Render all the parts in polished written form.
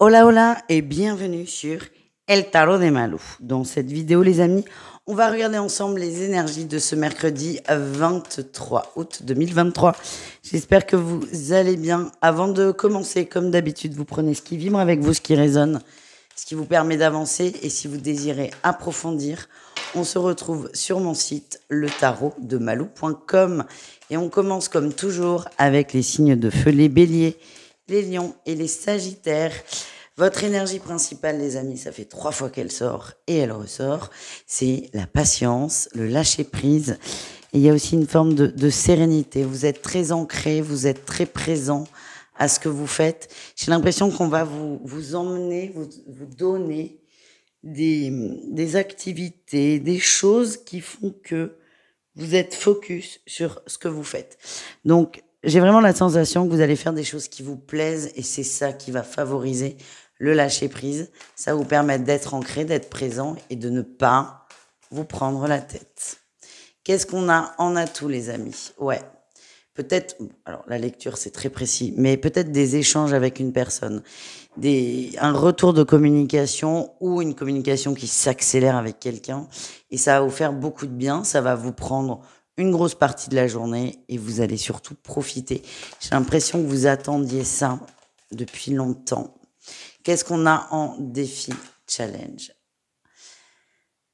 Hola hola et bienvenue sur El Tarot de Malou. Dans cette vidéo les amis, on va regarder ensemble les énergies de ce mercredi 23 août 2023. J'espère que vous allez bien. Avant de commencer, comme d'habitude, vous prenez ce qui vibre avec vous, ce qui résonne, ce qui vous permet d'avancer. Et si vous désirez approfondir, on se retrouve sur mon site letarotdemalou.com. Et on commence comme toujours avec les signes de feu, les béliers, les lions et les sagittaires. Votre énergie principale, les amis, ça fait 3 fois qu'elle sort et elle ressort. C'est la patience, le lâcher-prise. Et il y a aussi une forme de sérénité. Vous êtes très ancré, vous êtes très présent à ce que vous faites. J'ai l'impression qu'on va vous emmener, vous donner des activités, des choses qui font que vous êtes focus sur ce que vous faites. Donc, j'ai vraiment la sensation que vous allez faire des choses qui vous plaisent et c'est ça qui va favoriser le lâcher prise. Ça va vous permettre d'être ancré, d'être présent et de ne pas vous prendre la tête. Qu'est-ce qu'on a en atout, les amis? Ouais, peut-être, alors la lecture c'est très précis, mais peut-être des échanges avec une personne, un retour de communication ou une communication qui s'accélère avec quelqu'un et ça va vous faire beaucoup de bien, ça va vous prendre une grosse partie de la journée et vous allez surtout profiter. J'ai l'impression que vous attendiez ça depuis longtemps. Qu'est-ce qu'on a en défi challenge?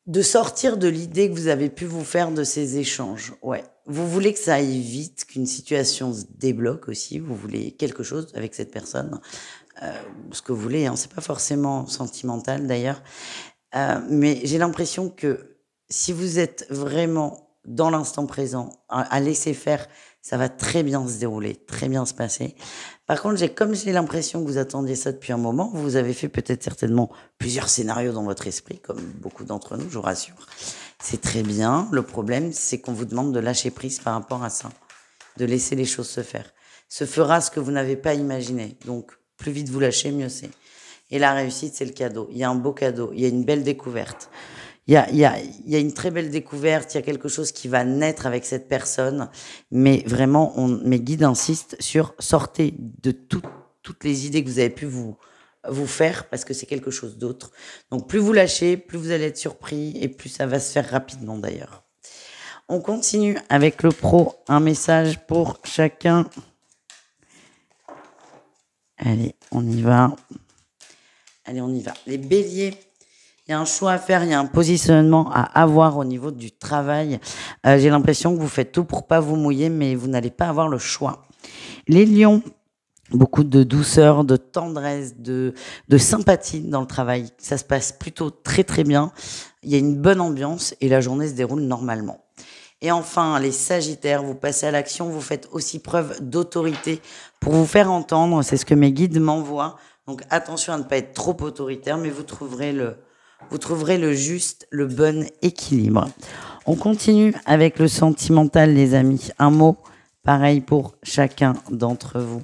De sortir de l'idée que vous avez pu vous faire de ces échanges. Ouais. Vous voulez que ça aille vite, qu'une situation se débloque aussi. Vous voulez quelque chose avec cette personne. Ce que vous voulez, hein. C'est pas forcément sentimental d'ailleurs. Mais j'ai l'impression que si vous êtes vraiment dans l'instant présent, à laisser faire, ça va très bien se dérouler, très bien se passer. Par contre, j'ai l'impression que vous attendiez ça depuis un moment. Vous avez fait peut-être certainement plusieurs scénarios dans votre esprit, comme beaucoup d'entre nous, je vous rassure. C'est très bien. Le problème, c'est qu'on vous demande de lâcher prise par rapport à ça, de laisser les choses se faire. Se fera ce que vous n'avez pas imaginé. Donc, plus vite vous lâchez, mieux c'est. Et la réussite, c'est le cadeau. Il y a un beau cadeau, il y a une belle découverte. Il y a une très belle découverte, il y a quelque chose qui va naître avec cette personne, mais vraiment, mes guides insistent sur sortez de toutes les idées que vous avez pu vous faire, parce que c'est quelque chose d'autre. Donc plus vous lâchez, plus vous allez être surpris, et plus ça va se faire rapidement d'ailleurs. On continue avec le pro, un message pour chacun. Allez, on y va. Allez, on y va. Les béliers. Il y a un choix à faire, il y a un positionnement à avoir au niveau du travail. J'ai l'impression que vous faites tout pour pas vous mouiller, mais vous n'allez pas avoir le choix. Les lions, beaucoup de douceur, de tendresse, de sympathie dans le travail. Ça se passe plutôt très très bien. Il y a une bonne ambiance et la journée se déroule normalement. Et enfin, les sagittaires, vous passez à l'action, vous faites aussi preuve d'autorité pour vous faire entendre. C'est ce que mes guides m'envoient. Donc attention à ne pas être trop autoritaire, mais vous trouverez le juste, le bon équilibre. On continue avec le sentimental, les amis. Un mot, pareil pour chacun d'entre vous.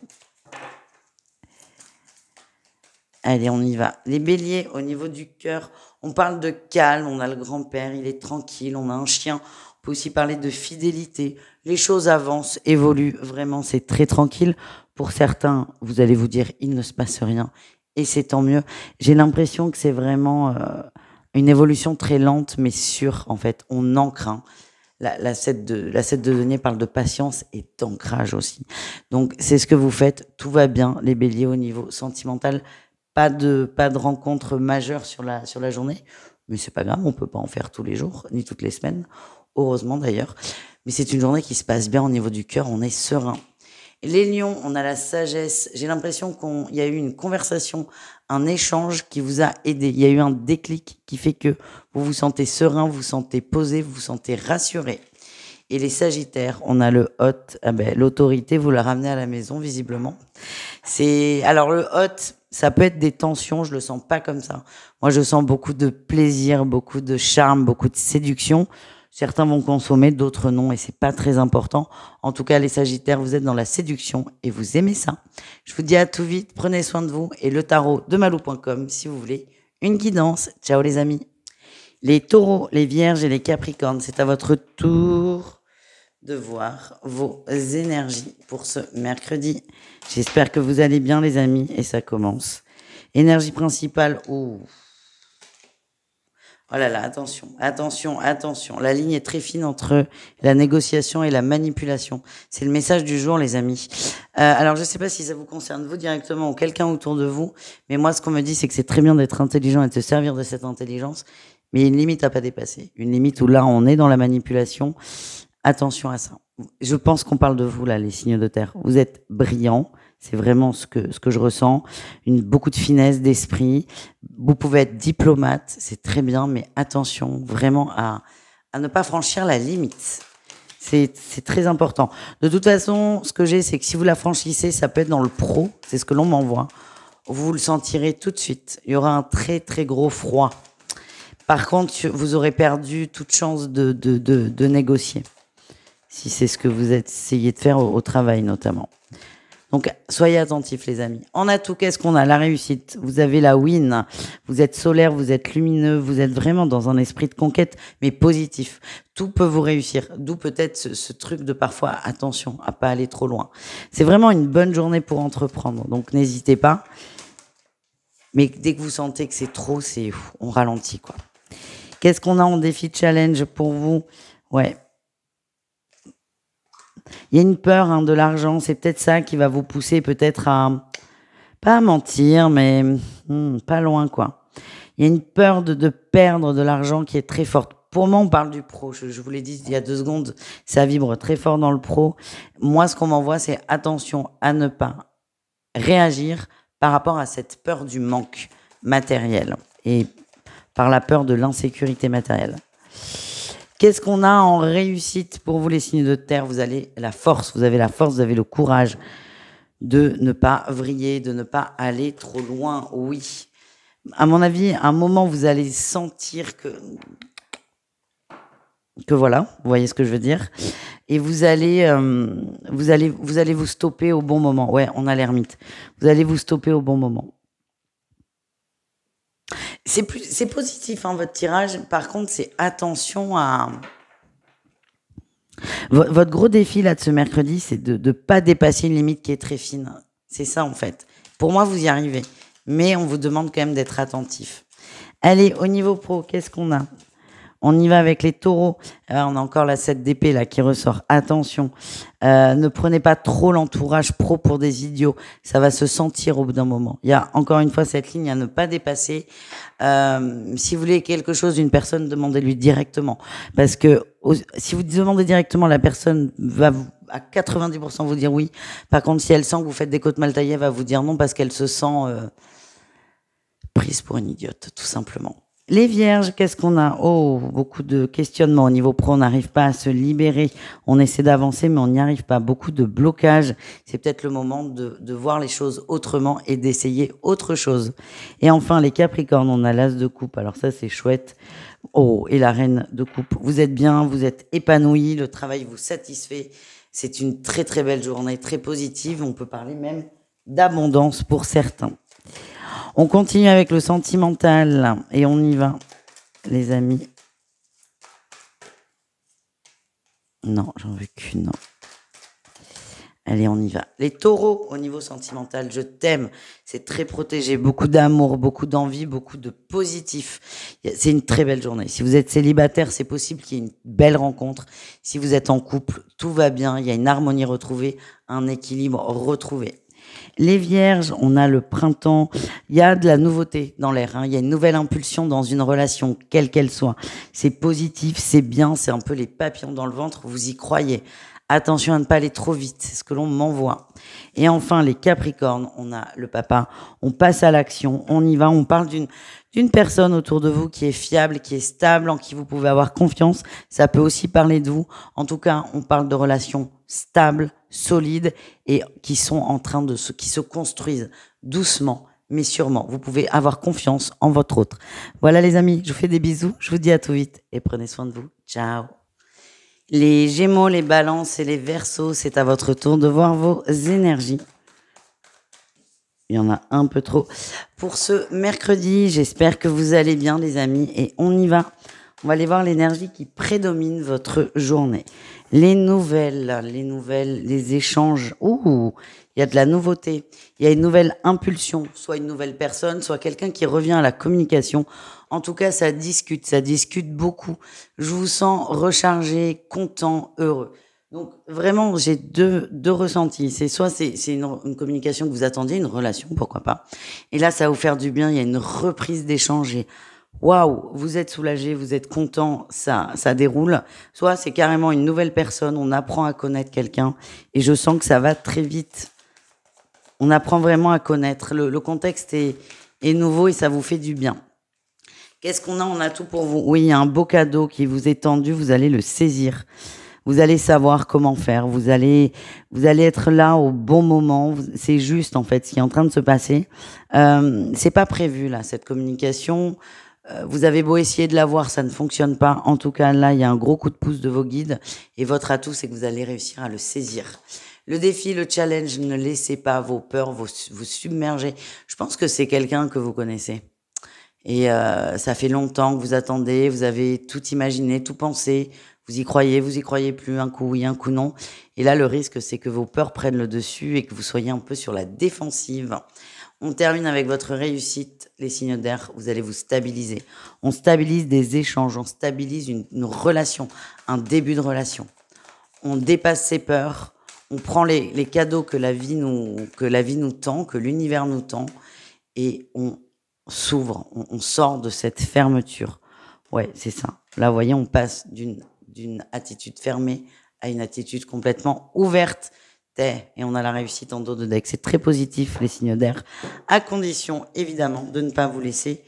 Allez, on y va. Les béliers, au niveau du cœur, on parle de calme, on a le grand-père, il est tranquille, on a un chien. On peut aussi parler de fidélité. Les choses avancent, évoluent, vraiment, c'est très tranquille. Pour certains, vous allez vous dire, il ne se passe rien. Et c'est tant mieux. J'ai l'impression que c'est vraiment une évolution très lente, mais sûre, en fait. On ancre. Hein. La 7 de denier parle de patience et d'ancrage aussi. Donc, c'est ce que vous faites. Tout va bien, les béliers, au niveau sentimental. Pas de rencontre majeure sur la journée. Mais c'est pas grave, on peut pas en faire tous les jours, ni toutes les semaines. Heureusement, d'ailleurs. Mais c'est une journée qui se passe bien au niveau du cœur. On est serein. Les lions, on a la sagesse. J'ai l'impression qu'il y a eu une conversation, un échange qui vous a aidé. Il y a eu un déclic qui fait que vous vous sentez serein, vous vous sentez posé, vous vous sentez rassuré. Et les sagittaires, on a le hôte. Ah ben, l'autorité, vous la ramenez à la maison, visiblement. Alors le hôte, ça peut être des tensions, je le sens pas comme ça. Moi, je sens beaucoup de plaisir, beaucoup de charme, beaucoup de séduction. Certains vont consommer, d'autres non, et c'est pas très important. En tout cas, les sagittaires, vous êtes dans la séduction et vous aimez ça. Je vous dis à tout vite, prenez soin de vous et le tarot de malou.com si vous voulez une guidance. Ciao les amis. Les taureaux, les vierges et les capricornes, c'est à votre tour de voir vos énergies pour ce mercredi. J'espère que vous allez bien les amis et ça commence. Énergie principale, ouh. Oh là là, attention, attention, attention. La ligne est très fine entre la négociation et la manipulation. C'est le message du jour, les amis. Alors, je ne sais pas si ça vous concerne vous directement ou quelqu'un autour de vous, mais moi, ce qu'on me dit, c'est que c'est très bien d'être intelligent et de se servir de cette intelligence, mais il y a une limite à pas dépasser. Une limite où là, on est dans la manipulation. Attention à ça. Je pense qu'on parle de vous, là, les signes de terre. Vous êtes brillants. C'est vraiment ce que je ressens. Beaucoup de finesse d'esprit. Vous pouvez être diplomate, c'est très bien, mais attention vraiment à ne pas franchir la limite. C'est très important. De toute façon, ce que j'ai, c'est que si vous la franchissez, ça peut être dans le pro. C'est ce que l'on m'envoie. Vous le sentirez tout de suite. Il y aura un très, très gros froid. Par contre, vous aurez perdu toute chance de négocier. Si c'est ce que vous essayez de faire au travail, notamment. Donc, soyez attentifs, les amis. En atout, qu'est-ce qu'on a? La réussite. Vous avez la win. Vous êtes solaire, vous êtes lumineux, vous êtes vraiment dans un esprit de conquête, mais positif. Tout peut vous réussir. D'où peut-être ce truc de parfois, attention à pas aller trop loin. C'est vraiment une bonne journée pour entreprendre. Donc, n'hésitez pas. Mais dès que vous sentez que c'est trop, on ralentit, quoi. Qu'est-ce qu'on a en défi challenge pour vous? Ouais. Il y a une peur de l'argent, c'est peut-être ça qui va vous pousser peut-être pas à mentir, mais pas loin, quoi. Il y a une peur de perdre de l'argent qui est très forte. Pour moi, on parle du pro. Je vous l'ai dit il y a 2 secondes, ça vibre très fort dans le pro. Moi, ce qu'on m'envoie, c'est attention à ne pas réagir par rapport à cette peur du manque matériel et par la peur de l'insécurité matérielle. Qu'est-ce qu'on a en réussite pour vous, les signes de terre? Vous avez la force, vous avez le courage de ne pas vriller, de ne pas aller trop loin. Oui. À mon avis, à un moment, vous allez sentir que voilà, vous voyez ce que je veux dire. Et vous allez vous stopper au bon moment. Ouais, on a l'ermite. Vous allez vous stopper au bon moment. C'est positif, votre tirage. Par contre, c'est attention à... Votre gros défi, là, de ce mercredi, c'est de ne pas dépasser une limite qui est très fine. C'est ça, en fait. Pour moi, vous y arrivez. Mais on vous demande quand même d'être attentif. Allez, au niveau pro, qu'est-ce qu'on a? On y va avec les taureaux. On a encore la 7 d'épée là qui ressort. Attention, ne prenez pas trop l'entourage pro pour des idiots. Ça va se sentir au bout d'un moment. Il y a encore une fois cette ligne à ne pas dépasser. Si vous voulez quelque chose d'une personne, demandez-lui directement. Parce que si vous demandez directement, la personne va à 90% vous dire oui. Par contre, si elle sent que vous faites des côtes mal taillées, elle va vous dire non parce qu'elle se sent prise pour une idiote, tout simplement. Les vierges, qu'est-ce qu'on a? Oh, beaucoup de questionnements au niveau pro, on n'arrive pas à se libérer. On essaie d'avancer, mais on n'y arrive pas. Beaucoup de blocages. C'est peut-être le moment de voir les choses autrement et d'essayer autre chose. Et enfin, les capricornes, on a l'as de coupe. Alors ça, c'est chouette. Oh, et la reine de coupe. Vous êtes bien, vous êtes épanoui, le travail vous satisfait. C'est une très très belle journée, très positive. On peut parler même d'abondance pour certains. On continue avec le sentimental et on y va, les amis. Non, j'en veux qu'une. Allez, on y va. Les taureaux, au niveau sentimental, je t'aime. C'est très protégé. Beaucoup d'amour, beaucoup d'envie, beaucoup de positif. C'est une très belle journée. Si vous êtes célibataire, c'est possible qu'il y ait une belle rencontre. Si vous êtes en couple, tout va bien. Il y a une harmonie retrouvée, un équilibre retrouvé. Les vierges, on a le printemps, il y a de la nouveauté dans l'air, il y a une nouvelle impulsion dans une relation, quelle qu'elle soit. C'est positif, c'est bien, c'est un peu les papillons dans le ventre, vous y croyez. Attention à ne pas aller trop vite, c'est ce que l'on m'envoie. Et enfin, les capricornes, on a le papa, on passe à l'action, on y va, on parle d'une personne autour de vous qui est fiable, qui est stable, en qui vous pouvez avoir confiance. Ça peut aussi parler de vous. En tout cas, on parle de relations stables, solides et qui sont en train qui se construisent doucement, mais sûrement. Vous pouvez avoir confiance en votre autre. Voilà les amis, je vous fais des bisous. Je vous dis à tout vite et prenez soin de vous. Ciao. Les Gémeaux, les Balances et les Verseaux, c'est à votre tour de voir vos énergies. Il y en a un peu trop. Pour ce mercredi, j'espère que vous allez bien les amis et on y va. On va aller voir l'énergie qui prédomine votre journée. les échanges. Ouh, il y a de la nouveauté. Il y a une nouvelle impulsion, soit une nouvelle personne, soit quelqu'un qui revient à la communication. En tout cas, ça discute beaucoup. Je vous sens rechargé, content, heureux. Donc vraiment, j'ai deux ressentis. C'est une communication que vous attendiez, une relation, pourquoi pas. Et là, ça va vous faire du bien. Il y a une reprise d'échange. Waouh, vous êtes soulagé, vous êtes content, ça déroule. Soit c'est carrément une nouvelle personne, on apprend à connaître quelqu'un et je sens que ça va très vite. On apprend vraiment à connaître. Le contexte est nouveau et ça vous fait du bien. Qu'est-ce qu'on a? On a tout pour vous. Oui, il y a un beau cadeau qui vous est tendu, vous allez le saisir. Vous allez savoir comment faire. Vous allez être là au bon moment. C'est juste en fait ce qui est en train de se passer. C'est pas prévu là cette communication. Vous avez beau essayer de la voir, ça ne fonctionne pas. En tout cas, là, il y a un gros coup de pouce de vos guides. Et votre atout, c'est que vous allez réussir à le saisir. Le défi, le challenge, ne laissez pas vos peurs vous submerger. Je pense que c'est quelqu'un que vous connaissez. Et ça fait longtemps que vous attendez, vous avez tout imaginé, tout pensé. Vous y croyez plus, un coup oui, un coup non. Et là, le risque, c'est que vos peurs prennent le dessus et que vous soyez un peu sur la défensive. On termine avec votre réussite, les signes d'air, vous allez vous stabiliser. On stabilise des échanges, on stabilise une relation, un début de relation. On dépasse ses peurs, on prend les cadeaux que la vie nous tend, que l'univers nous tend, et on s'ouvre, on sort de cette fermeture. Ouais, c'est ça. Là, vous voyez, on passe d'une attitude fermée à une attitude complètement ouverte. Et on a la réussite en dos de deck. C'est très positif, les signes d'air, à condition, évidemment, de ne pas vous laisser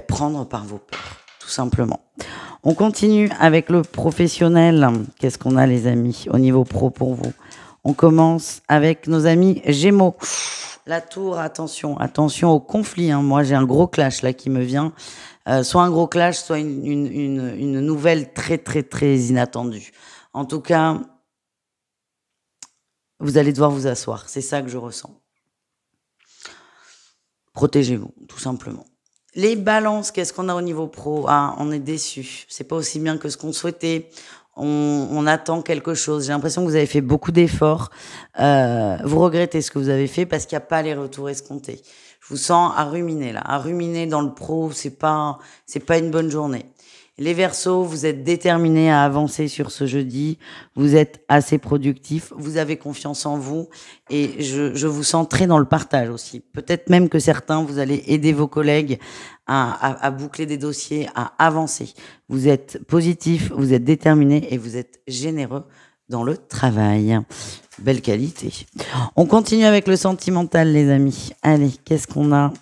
prendre par vos peurs, tout simplement. On continue avec le professionnel. Qu'est-ce qu'on a, les amis, au niveau pro pour vous? On commence avec nos amis Gémeaux. La tour, attention au conflit. Moi, j'ai un gros clash là qui me vient. Soit un gros clash, soit une nouvelle très, très, très inattendue. En tout cas, vous allez devoir vous asseoir. C'est ça que je ressens. Protégez-vous, tout simplement. Les balances, qu'est-ce qu'on a au niveau pro? Ah, on est déçus. C'est pas aussi bien que ce qu'on souhaitait. On attend quelque chose. J'ai l'impression que vous avez fait beaucoup d'efforts. Vous regrettez ce que vous avez fait parce qu'il n'y a pas les retours escomptés. Je vous sens à ruminer là. À ruminer dans le pro, c'est pas une bonne journée. Les Verseaux, vous êtes déterminés à avancer sur ce jeudi. Vous êtes assez productifs. Vous avez confiance en vous. Et je vous sens très dans le partage aussi. Peut-être même que certains, vous allez aider vos collègues à boucler des dossiers, à avancer. Vous êtes positifs, vous êtes déterminés et vous êtes généreux dans le travail. Belle qualité. On continue avec le sentimental, les amis. Allez, qu'est-ce qu'on a?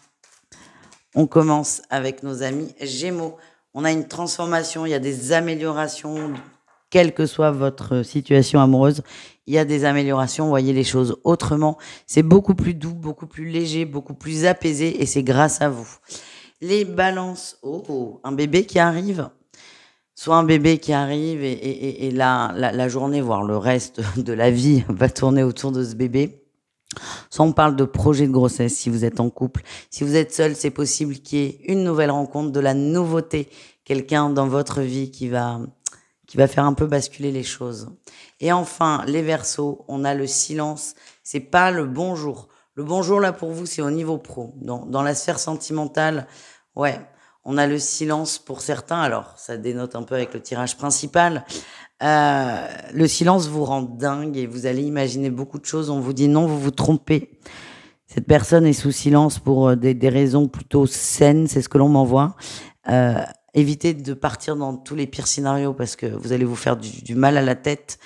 On commence avec nos amis Gémeaux. On a une transformation, il y a des améliorations, quelle que soit votre situation amoureuse, il y a des améliorations, vous voyez les choses autrement. C'est beaucoup plus doux, beaucoup plus léger, beaucoup plus apaisé et c'est grâce à vous. Les balances, un bébé qui arrive, soit un bébé qui arrive et la journée, voire le reste de la vie va tourner autour de ce bébé. Soit on parle de projet de grossesse si vous êtes en couple. Si vous êtes seul, c'est possible qu'il y ait une nouvelle rencontre, de la nouveauté, quelqu'un dans votre vie qui va faire un peu basculer les choses. Et enfin, les Verseaux, on a le silence. C'est pas le bonjour. Le bonjour là pour vous, c'est au niveau pro. Dans la sphère sentimentale, ouais, on a le silence pour certains. Alors, ça dénote un peu avec le tirage principal. Le silence vous rend dingue et vous allez imaginer beaucoup de choses. On vous dit non, vous vous trompez. Cette personne est sous silence pour des raisons plutôt saines, c'est ce que l'on m'envoie. Évitez de partir dans tous les pires scénarios parce que vous allez vous faire du mal à la tête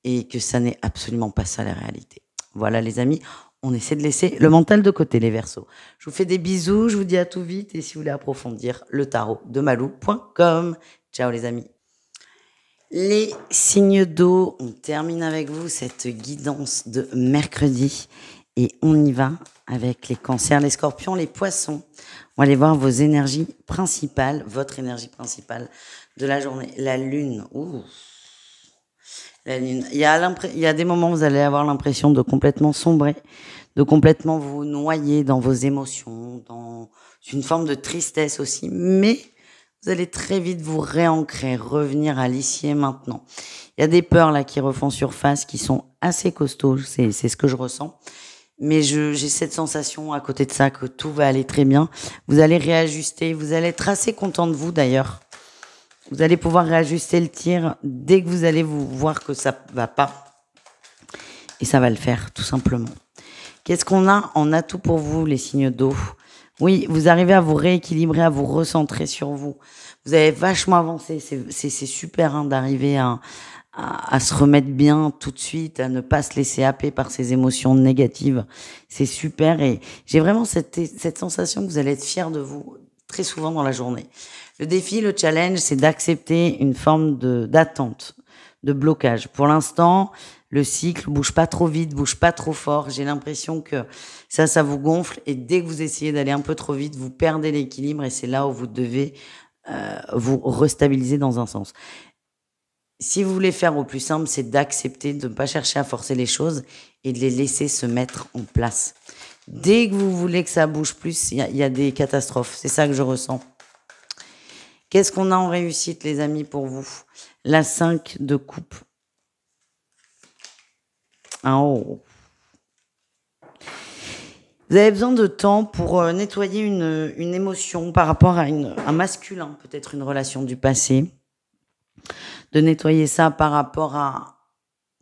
et que ça n'est absolument pas ça la réalité. Voilà les amis, on essaie de laisser le mental de côté les Verseaux. Je vous fais des bisous, je vous dis à tout vite et si vous voulez approfondir, le tarot de malou.com. Ciao les amis. Les signes d'eau, on termine avec vous cette guidance de mercredi et on y va avec les cancers, les scorpions, les poissons. On va aller voir vos énergies principales, votre énergie principale de la journée. La lune, la lune. Il y a des moments où vous allez avoir l'impression de complètement sombrer, de complètement vous noyer dans vos émotions, dans une forme de tristesse aussi, mais vous allez très vite vous réancrer, revenir à l'ici et maintenant. Il y a des peurs là qui refont surface, qui sont assez costauds, c'est ce que je ressens. Mais j'ai cette sensation à côté de ça que tout va aller très bien. Vous allez réajuster, vous allez être assez content de vous d'ailleurs. Vous allez pouvoir réajuster le tir dès que vous allez vous voir que ça va pas. Et ça va le faire, tout simplement. Qu'est-ce qu'on a en atout pour vous, les signes d'eau? Oui, vous arrivez à vous rééquilibrer, à vous recentrer sur vous. Vous avez vachement avancé. C'est super hein, d'arriver à se remettre bien tout de suite, à ne pas se laisser happer par ces émotions négatives. C'est super et j'ai vraiment cette sensation que vous allez être fiers de vous très souvent dans la journée. Le défi, le challenge, c'est d'accepter une forme d'attente, de blocage. Pour l'instant, le cycle bouge pas trop vite, bouge pas trop fort. J'ai l'impression que ça vous gonfle et dès que vous essayez d'aller un peu trop vite, vous perdez l'équilibre et c'est là où vous devez vous restabiliser dans un sens. Si vous voulez faire au plus simple, c'est d'accepter de ne pas chercher à forcer les choses et de les laisser se mettre en place. Dès que vous voulez que ça bouge plus, il y a des catastrophes. C'est ça que je ressens. Qu'est-ce qu'on a en réussite, les amis, pour vous? La 5 de coupe. En haut. Vous avez besoin de temps pour nettoyer une émotion par rapport à un masculin, peut-être une relation du passé. De nettoyer ça par rapport à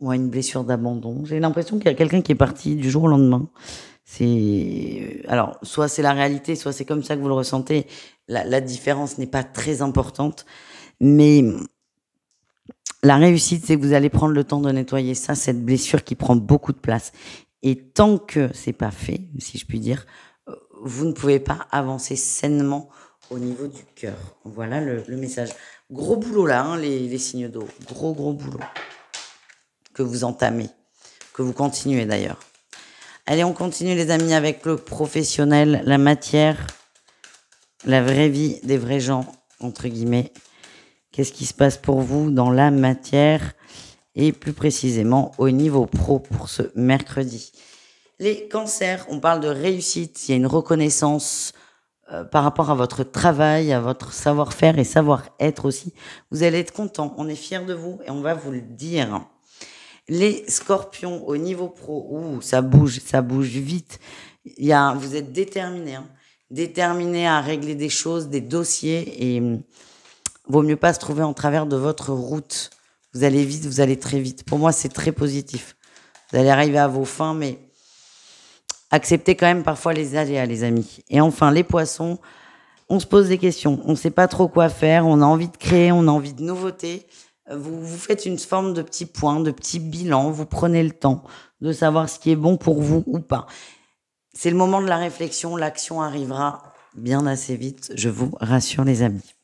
une blessure d'abandon. J'ai l'impression qu'il y a quelqu'un qui est parti du jour au lendemain. Alors, soit c'est la réalité, soit c'est comme ça que vous le ressentez. La différence n'est pas très importante. Mais la réussite, c'est que vous allez prendre le temps de nettoyer ça, cette blessure qui prend beaucoup de place. Et tant que c'est pas fait, si je puis dire, vous ne pouvez pas avancer sainement au niveau du cœur. Voilà le message. Gros boulot là, hein, les signes d'eau. Gros boulot que vous entamez, que vous continuez d'ailleurs. Allez, on continue les amis avec le professionnel, la matière, la vraie vie des vrais gens, entre guillemets. Qu'est-ce qui se passe pour vous dans la matière et plus précisément au niveau pro pour ce mercredi? Les cancers, on parle de réussite, il y a une reconnaissance par rapport à votre travail, à votre savoir-faire et savoir-être aussi. Vous allez être content, on est fiers de vous et on va vous le dire. Les scorpions au niveau pro, ça bouge vite. Vous êtes déterminés, hein, déterminés à régler des choses, des dossiers et vaut mieux pas se trouver en travers de votre route. Vous allez vite, vous allez très vite. Pour moi, c'est très positif. Vous allez arriver à vos fins, mais acceptez quand même parfois les aléas, les amis. Et enfin, les poissons, on se pose des questions. On ne sait pas trop quoi faire. On a envie de créer, on a envie de nouveautés. Vous faites une forme de petit point, de petit bilan. Vous prenez le temps de savoir ce qui est bon pour vous ou pas. C'est le moment de la réflexion. L'action arrivera bien assez vite. Je vous rassure, les amis.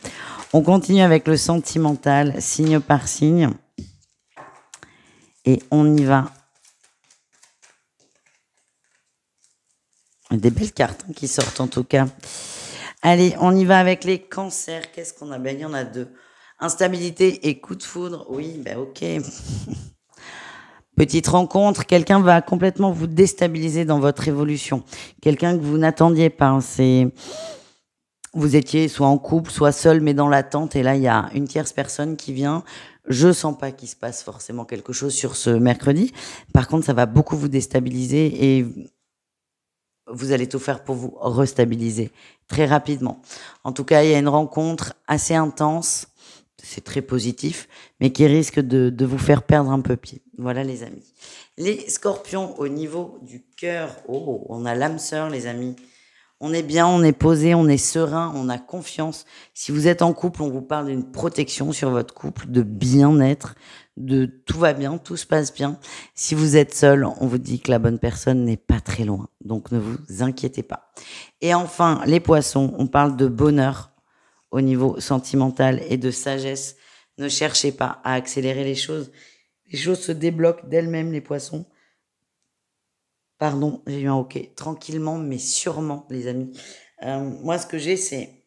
On continue avec le sentimental, signe par signe. Et on y va. Des belles cartes qui sortent en tout cas. Allez, on y va avec les cancers. Qu'est-ce qu'on a? Il y en a deux. Instabilité et coup de foudre. Oui, ok. Petite rencontre, quelqu'un va complètement vous déstabiliser dans votre évolution. Quelqu'un que vous n'attendiez pas. Vous étiez soit en couple, soit seul, mais dans l'attente. Et là, il y a une tierce personne qui vient. Je sens pas qu'il se passe forcément quelque chose sur ce mercredi. Par contre, ça va beaucoup vous déstabiliser et vous allez tout faire pour vous restabiliser très rapidement. En tout cas, il y a une rencontre assez intense. C'est très positif, mais qui risque de vous faire perdre un peu pied. Voilà, les amis. Les scorpions, au niveau du cœur, on a l'âme sœur, les amis. On est bien, on est posé, on est serein, on a confiance. Si vous êtes en couple, on vous parle d'une protection sur votre couple, de bien-être, de tout va bien, tout se passe bien. Si vous êtes seul, on vous dit que la bonne personne n'est pas très loin. Donc, ne vous inquiétez pas. Et enfin, les poissons, on parle de bonheur au niveau sentimental et de sagesse. Ne cherchez pas à accélérer les choses. Les choses se débloquent d'elles-mêmes, les poissons. Pardon, j'ai eu un ok. Tranquillement, mais sûrement, les amis. Moi, ce que j'ai, c'est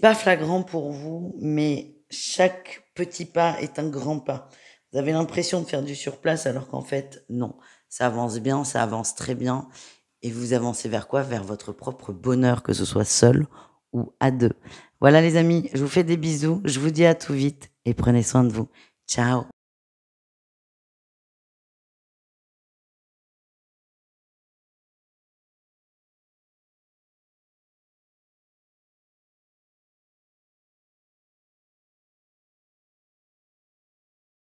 pas flagrant pour vous, mais chaque petit pas est un grand pas. Vous avez l'impression de faire du surplace, alors qu'en fait, non. Ça avance bien, ça avance très bien. Et vous avancez vers quoi? Vers votre propre bonheur, que ce soit seul ou à deux. Voilà les amis, je vous fais des bisous, je vous dis à tout vite et prenez soin de vous. Ciao.